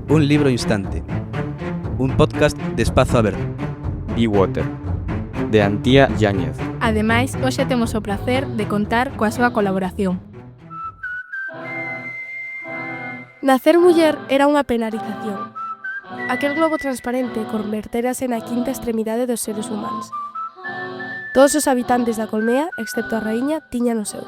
Un libro instante. Un podcast de Espazo Aberto. Be Water, de Antía Yáñez. Ademais, hoxe temos o placer de contar coa súa colaboración. Nacer muller era unha penalización. Aquel globo transparente converterase na quinta extremidade dos seres humanos. Todos os habitantes da colmea, excepto a raíña, tiñan o seu.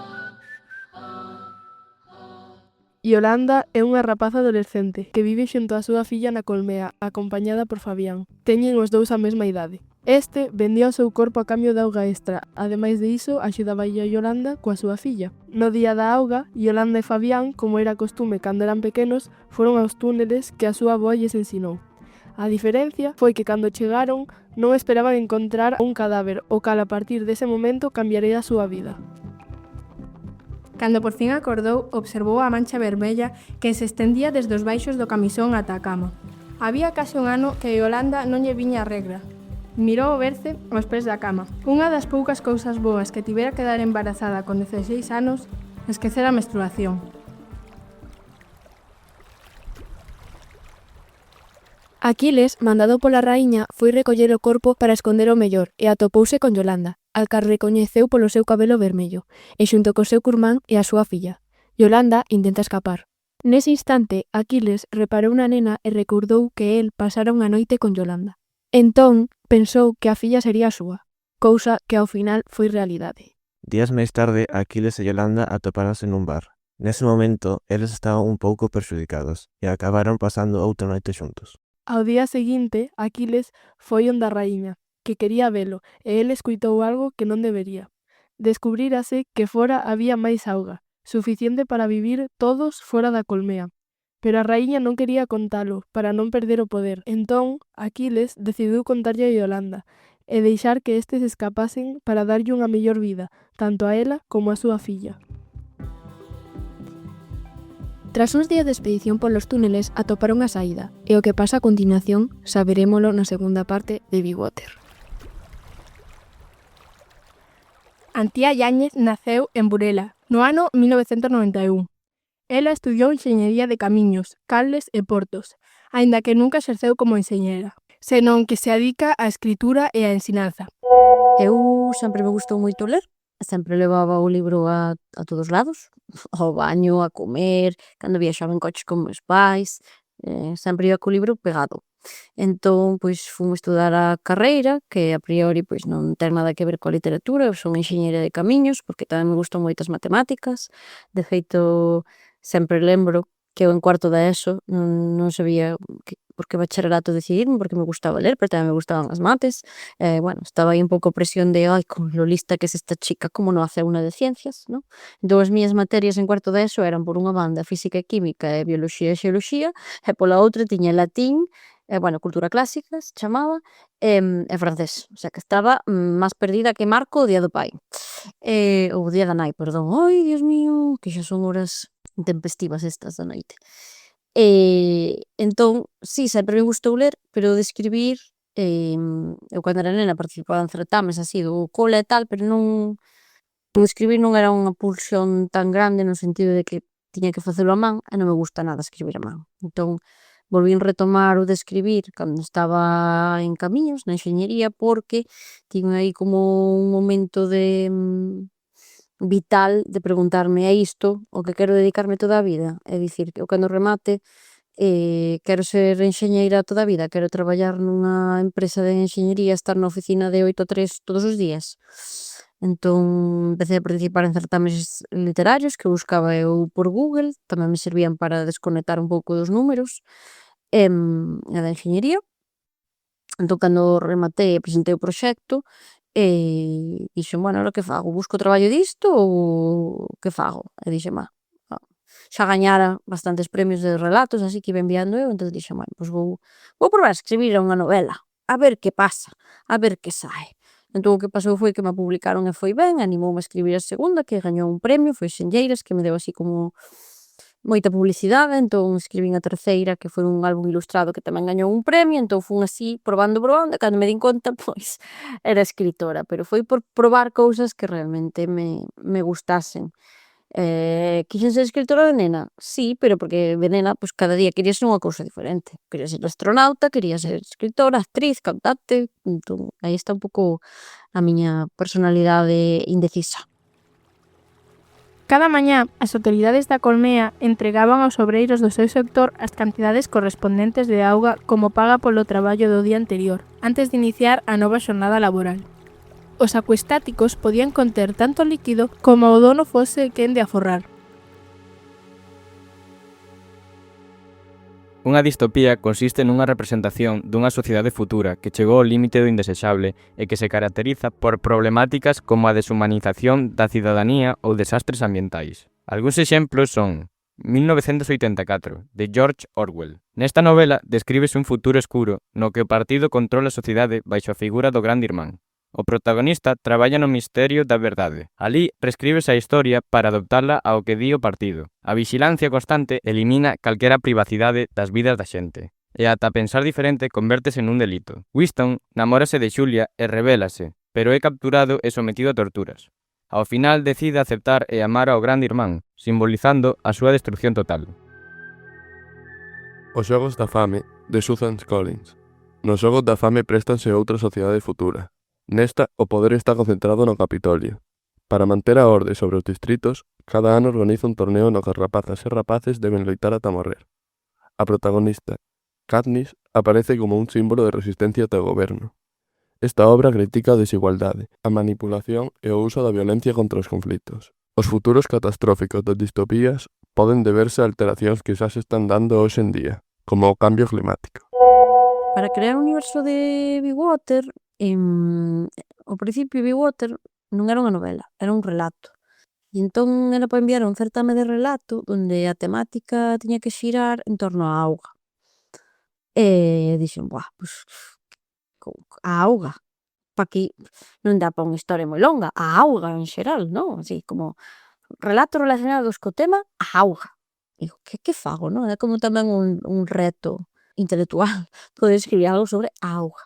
Yolanda é unha rapaza adolescente que vive xunto á súa filla na colmea, acompañada por Fabián. Teñen os dous a mesma idade. Este vendía o seu corpo a cambio de auga extra. Ademais de iso, axudaba a Yolanda coa súa filla. No día da auga, Yolanda e Fabián, como era costume cando eran pequenos, foron aos túneles que a súa avó lles ensinou. A diferencia foi que cando chegaron non esperaban encontrar un cadáver, o cal a partir dese momento cambiaría a súa vida. Cando por fin acordou, observou a mancha vermella que se estendía desde os baixos do camisón ata a cama. Había case un ano que a Yolanda non lle viña a regra. Mirou o berce aos pés da cama. Unha das poucas cousas boas que tivera que dar embarazada con 16 anos, esquecer a menstruación. Aquiles, mandado pola raíña, foi recoller o corpo para esconder o mellor e atopouse con Yolanda, al cal recoñeceu polo seu cabelo vermello, e xunto co seu curmán e a súa filla. Yolanda intenta escapar. Nese instante, Aquiles reparou na nena e recordou que el pasara unha noite con Yolanda. Entón, pensou que a filla sería a súa, cousa que ao final foi realidade. Días máis tarde, Aquiles e Yolanda atoparonse nun bar. Nese momento, eles estaban un pouco perxudicados e acabaron pasando outra noite xuntos. Ao día seguinte, Aquiles foi onde a raíña, que quería velo, e el escuitou algo que non debería. Descubrírase que fora había máis auga, suficiente para vivir todos fora da colmea. Pero a raíña non quería contalo, para non perder o poder. Entón, Aquiles decidiu contarlle a Yolanda, e deixar que estes escapasen para darlle unha mellor vida, tanto a ela como a súa filla. Tras uns días de expedición polos túneles, atoparon a saída, e o que pasa a continuación saberémolo na segunda parte de Be Water. Antía Yáñez naceu en Burela, no ano 1991. Ela estudiou Enxeñería de Camiños, Cables e Portos, aínda que nunca exerceu como enxeñera, senón que se adica á escritura e á ensinanza. Eu sempre me gustou moito ler, sempre levaba o libro a todos lados, ao baño, a comer, cando viaxaba en coches con meus pais, sempre iba co libro pegado. Entón, pois, fun estudar a carreira, que a priori pois non ten nada que ver coa literatura, eu son enxeñeira de camiños, porque tamén me gustan moitas matemáticas. De feito, sempre lembro que eu en cuarto da ESO non sabía por que bacharelato decidirme, porque me gustaba ler, pero tamén me gustaban as mates. Bueno, estaba aí un pouco a presión de, con lo lista que es esta chica, como non hace unha de ciencias, non? Entón, as miñas materias en cuarto da ESO eran, por unha banda, física e química e bioloxía e xeoloxía, e pola outra tiña latín, cultura clásica, se chamaba, e francés. O sea, que estaba máis perdida que Marco o día do pai. O día da nai, perdón. Ai, Dios mío, que xa son horas intempestivas estas da noite. Entón, sí, sempre me gustou ler, pero de escribir, eu cando era nena participaba en certames así do cole e tal, pero non escribir non era unha pulsión tan grande no sentido de que tiña que facelo a man e non me gusta nada escribir a man. Entón, volvín retomar o de escribir cando estaba en Camiños, na enxeñería, porque tiña aí como un momento de vital de preguntarme, é isto o que quero dedicarme toda a vida? É dicir, que eu cando remate quero ser enxeñeira toda a vida, quero traballar nunha empresa de enxeñería, estar na oficina de 8 a 3 todos os días. Entón, empecé a participar en certames literarios que buscaba eu por Google, tamén me servían para desconectar un pouco dos números e da enxeñería. Entón, cando rematei e presentei o proxecto, dixen, bueno, ahora que fago? Busco traballo disto ou que fago? E dixen, xa gañara bastantes premios de relatos, así que iba enviando eu, entón dixen, bueno, pois vou probar a escribir unha novela, a ver que pasa, a ver que sae. Entón, o que pasou foi que me publicaron e foi ben, animoume a escribir a segunda, que gañou un premio, foi Senlleiras, que me deu así como moita publicidade. Entón, escribín a terceira, que foi un álbum ilustrado que tamén gañou un premio. Entón, fun así, probando, e cando me din conta, pois, era escritora, pero foi por probar cousas que realmente me gustasen. Quixen ser escritora de nena? Sí, pero porque de nena, pois cada día quería ser unha cousa diferente. Quería ser astronauta, quería ser escritora, actriz, cantante, entón aí está un pouco a miña personalidade indecisa. Cada mañá, as autoridades da Colmea entregaban aos obreiros do seu sector as cantidades correspondentes de auga como paga polo traballo do día anterior, antes de iniciar a nova xornada laboral. Os acuestáticos podían conter tanto líquido como o dono fose quen de aforrar. Unha distopía consiste nunha representación dunha sociedade futura que chegou ao límite do indesexable e que se caracteriza por problemáticas como a deshumanización da cidadanía ou desastres ambientais. Algúns exemplos son 1984, de George Orwell. Nesta novela descríbese un futuro escuro no que o partido controla a sociedade baixo a figura do Grande Irmán. O protagonista traballa no misterio da verdade. Alí prescríbese a historia para adoptala ao que di o partido. A vixilancia constante elimina calquera privacidade das vidas da xente. E ata pensar diferente convértese nun delito. Winston namórase de Xulia e rebélase, pero é capturado e sometido a torturas. Ao final decide aceptar e amar ao Grande Irmán, simbolizando a súa destrucción total. Os xogos da fame, de Susan Collins. Nos xogos da fame préstanse outra sociedade futura. Nesta, o poder está concentrado no Capitolio. Para manter a orde sobre os distritos, cada ano organiza un torneo no que as rapazas e rapaces deben loitar ata morrer. A protagonista, Katniss, aparece como un símbolo de resistencia ata o goberno. Esta obra critica a desigualdade, a manipulación e o uso da violencia contra os conflitos. Os futuros catastróficos das distopías poden deberse a alteracións que xa se están dando hoxe en día, como o cambio climático. Para crear o universo de Bewater, ao principio Bewater non era unha novela, era un relato. E entón era para enviar un certame de relato onde a temática tiña que xirar en torno á auga. E dixen, pois a auga, pa aquí non dá para unha historia moi longa, a auga en xeral, non? Así como relatos relacionados co tema, a auga. Digo, que fago, non? É como tamén un reto intelectual poder escribir algo sobre a auga.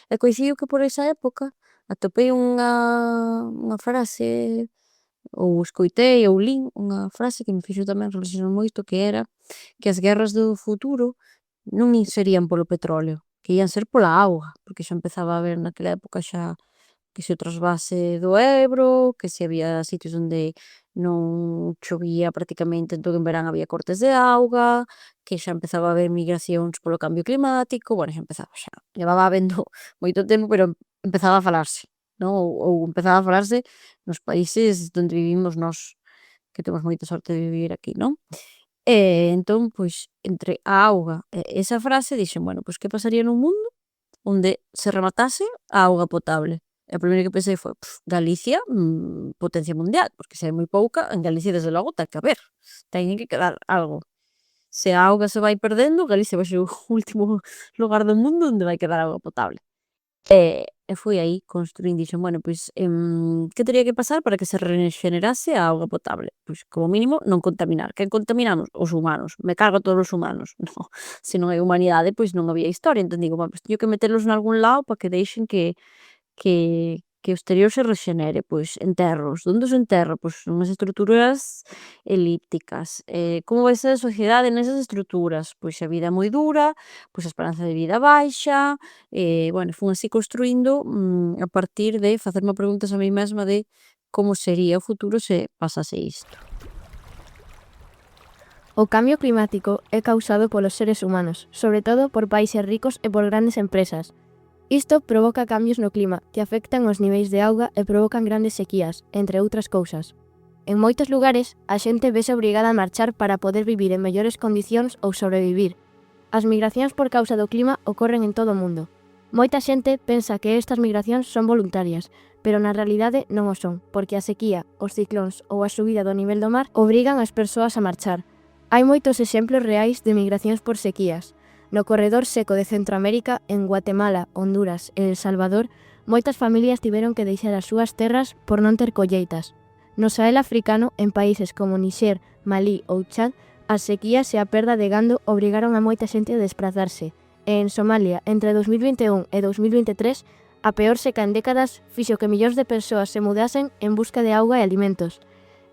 E coincidiu que por esa época atopei unha frase, ou escoitei ou lin unha frase que me fixo tamén reflexionar moito, que era que as guerras do futuro non serían polo petróleo, que ían ser pola auga, porque xa empezaba a haber naquela época xa que se o trasvase do Ebro, que se había sitios onde non chovía prácticamente, entón en verán había cortes de auga, que xa empezaba a haber migracións polo cambio climático, xa levaba habendo moito tempo, pero empezaba a falarse, non? Ou empezaba a falarse nos países onde vivimos nós, que temos moita sorte de vivir aquí, non? E entón, pois, entre a auga e esa frase, dixen, pois que pasaría nun mundo onde se rematase a auga potable? E o primeiro que pensei foi, Galicia, potencia mundial, porque se é moi pouca, en Galicia desde logo ten que haber, ten que quedar algo. Se a auga se vai perdendo, Galicia vai ser o último lugar do mundo onde vai quedar auga potable. E foi aí construín, dixen, pois, que teria que pasar para que se rexenerase a auga potable? Pois, como mínimo, non contaminar. Quen contaminamos? Os humanos. Me cargo a todos os humanos. No. Se non hai humanidade, pois non había historia. Entón digo, pois teño que metelos nalgún lado para que deixen que o exterior se rexenere, pois enterros. Onde se enterra? Pois unhas estruturas elípticas. Como vai ser a sociedade nesas estruturas? Pois a vida é moi dura, pois a esperanza de vida baixa, fun así construindo a partir de facerme preguntas a mí mesma de como sería o futuro se pasase isto. O cambio climático é causado polos seres humanos, sobre todo por países ricos e por grandes empresas. Isto provoca cambios no clima que afectan os niveis de auga e provocan grandes sequías, entre outras cousas. En moitos lugares, a xente vese obrigada a marchar para poder vivir en mellores condicións ou sobrevivir. As migracións por causa do clima ocorren en todo o mundo. Moita xente pensa que estas migracións son voluntarias, pero na realidade non o son, porque a sequía, os ciclóns ou a subida do nivel do mar obrigan as persoas a marchar. Hai moitos exemplos reais de migracións por sequías. No corredor seco de Centroamérica, en Guatemala, Honduras e El Salvador, moitas familias tiveron que deixar as súas terras por non ter colleitas. No Sahel africano, en países como Níxer, Malí ou Chad, as sequías e a perda de gando obrigaron a moita xente a desplazarse. E en Somalia, entre 2021 e 2023, a peor seca en décadas fixo que millóns de persoas se mudasen en busca de auga e alimentos.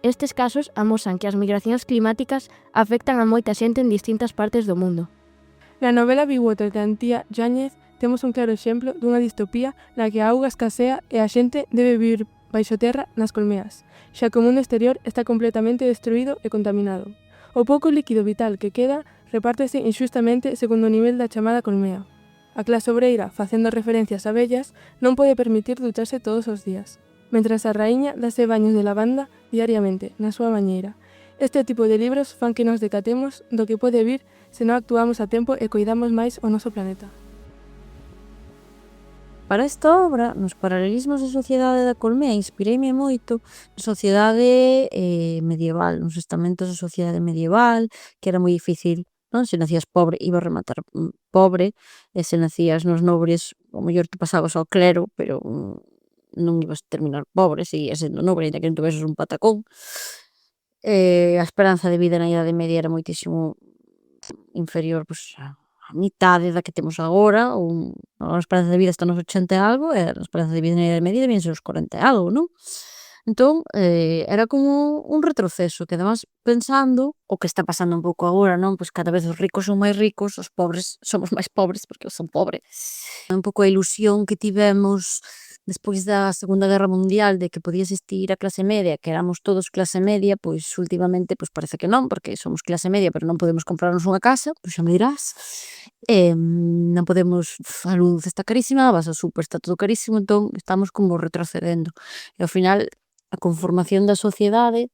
Estes casos amosan que as migracións climáticas afectan a moita xente en distintas partes do mundo. Na novela Be Water de Antía Yáñez temos un claro exemplo dunha distopía na que a auga escasea e a xente debe vivir baixo terra nas colmeas, xa que o mundo exterior está completamente destruído e contaminado. O pouco líquido vital que queda repártese inxustamente segundo o nivel da chamada colmea. A clase obreira, facendo referencias a vellas, non pode permitir ducharse todos os días, mentras a raíña dase baños de lavanda diariamente na súa bañeira. Este tipo de libros fan que nos decatemos do que pode vir se non actuamos a tempo e coidamos máis o noso planeta. Para esta obra, nos paralelismos da sociedade da Colmea, inspireime moito na sociedade medieval, nos estamentos da sociedade medieval, que era moi difícil, non? Se nacías pobre, iba a rematar pobre, e se nacías nos nobres, o mellor te pasabas ao clero, pero non ibas a terminar pobre, seguías sendo nobre, ainda que non tuveses un patacón. A esperanza de vida na Idade Media era moitísimo inferior, pois, a mitade da que temos agora, ou a esperanza de vida está nos 80 e algo, e a esperanza de vida na Idade Media debían ser os 40 e algo, non? Entón, era como un retroceso, que además pensando o que está pasando un pouco agora, non? Pois cada vez os ricos son máis ricos, os pobres somos máis pobres porque son pobres. Un pouco a ilusión que tivemos despois da Segunda Guerra Mundial de que podía existir a clase media, que éramos todos clase media, pois últimamente pois parece que non, porque somos clase media pero non podemos comprarnos unha casa, pois xa me dirás. Non podemos, a luz está carísima, vas ao super, está todo carísimo, entón estamos como retrocedendo. E ao final a conformación da sociedade,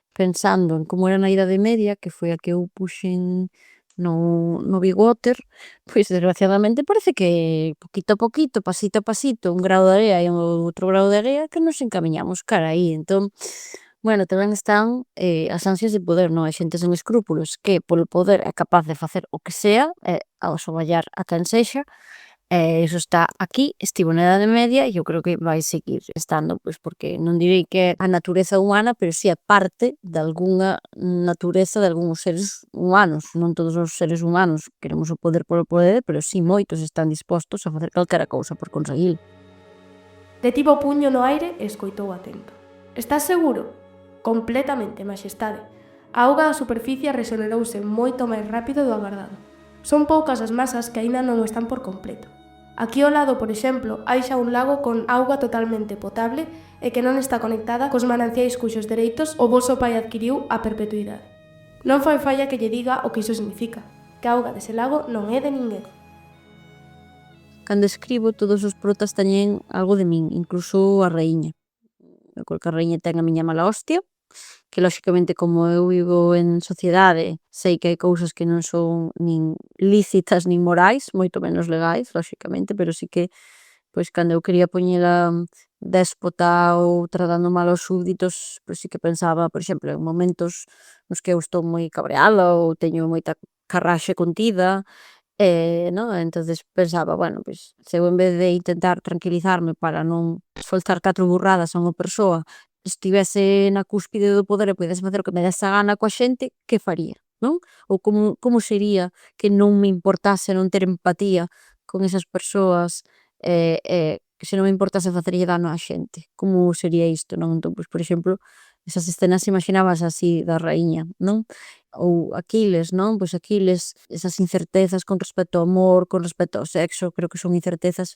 pensando en como era na Idade Media, que foi a que eu puxen no Big Water, pois desgraciadamente parece que poquito a poquito, pasito a pasito, un grao de area e outro grao de area que nos encamiñamos cara aí. Entón, bueno, tamén están as ansias de poder, non? A xente sen escrúpulos que polo poder é capaz de facer o que sea, ao soballar a quen sexa, iso está aquí, estivo na Idade Media e eu creo que vai seguir estando, pois porque non direi que é a natureza humana, pero si é parte de algunha natureza de algúns seres humanos. Non todos os seres humanos queremos o poder polo poder, pero si moitos están dispostos a facer calquera cousa por conseguilo. Detivo o puño no aire e escoitou atento. Estás seguro? Completamente, maxestade. A auga da superficie resonerouse moito máis rápido do agardado. Son poucas as masas que aínda non están por completo. Aquí ao lado, por exemplo, hai xa un lago con auga totalmente potable e que non está conectada cos mananciais cuxos dereitos o voso pai adquiriu a perpetuidade. Non fai falla que lle diga o que iso significa, que a auga dese lago non é de ninguén. Cando escribo, todos os protas teñen algo de min, incluso a raíña. A raíña ten a miña mala hostia, que lóxicamente como eu vivo en sociedade, sei que hai cousas que non son nin lícitas nin morais, moito menos legais, lóxicamente, pero sí que, pois, cando eu quería poñela déspota ou tratando mal aos súbditos, pois sí que pensaba, por exemplo, en momentos nos que eu estou moi cabreada ou teño moita carraxe contida, non? Entonces pensaba, bueno, pois, se eu en vez de intentar tranquilizarme para non soltar 4 burradas a unha persoa, estivese na cúspide do poder e pudese facer o que me dese a gana coa xente, que faría, non? Ou como sería que non me importase non ter empatía con esas persoas, que se non me importase facerlle dano á xente? Como sería isto, non? Entón, pois, por exemplo, esas escenas imaginabas así da raíña, non? Ou Aquiles, non? Pois Aquiles, esas incertezas con respecto ao amor, con respecto ao sexo, creo que son incertezas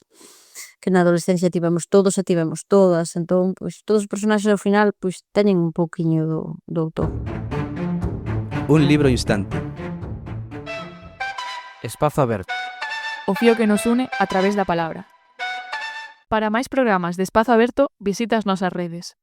que na adolescencia tivemos todos e tivemos todas, entón, pois, todos os personaxes ao final, pois, teñen un pouquiño do autor. Un libro instante. Espazo aberto. O fío que nos une a través da palabra. Para máis programas de Espazo Aberto, visita as nosas redes.